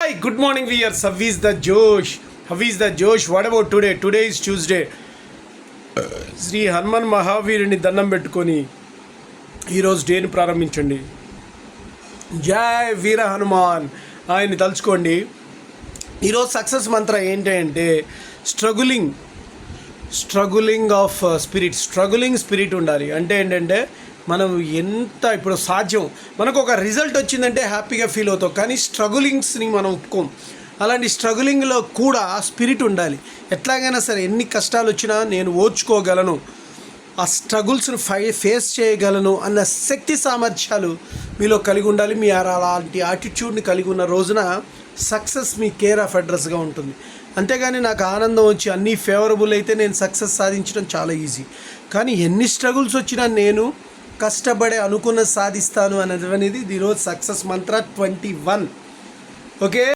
Hi, good morning viewers. How is the Josh? How is the Josh? What about today? Today is Tuesday. Shri Hanuman మహావీరుని దండం పెట్టుకొని ఈరోజు డేని ప్రారంభించండి. జై వీర హనుమాన్ ఆయన్ని తలుచుకోండి. ఈరోజు సక్సెస్ మంత్ర ఏంటంటే స్ట్రగులింగ్ ఆఫ్ స్పిరిట్ ఉండాలి. అంటే ఏంటంటే మనం ఎంత ఇప్పుడు సాధ్యం మనకు ఒక రిజల్ట్ వచ్చిందంటే హ్యాపీగా ఫీల్ అవుతాం, కానీ స్ట్రగులింగ్స్ని మనం ఒప్పుకోం. అలాంటి స్ట్రగులింగ్లో కూడా స్పిరిట్ ఉండాలి. ఎట్లాగైనా సరే ఎన్ని కష్టాలు వచ్చినా నేను ఓర్చుకోగలను, ఆ స్ట్రగుల్స్ని ఫేస్ చేయగలను అన్న శక్తి సామర్థ్యాలు మీలో కలిగి ఉండాలి. మీ అలాంటి యాటిట్యూడ్ని కలిగి ఉన్న రోజున సక్సెస్ మీ కేర్ ఆఫ్ అడ్రస్గా ఉంటుంది. అంతేగాని నాకు ఆనందం వచ్చి అన్నీ ఫేవరబుల్ అయితే నేను సక్సెస్ సాధించడం చాలా ఈజీ. కానీ ఎన్ని స్ట్రగుల్స్ వచ్చినా నేను కష్టపడే అనుకున్న సాధిస్తాను అనేది ఈరోజు సక్సెస్ మంత్ర 21. ఓకే.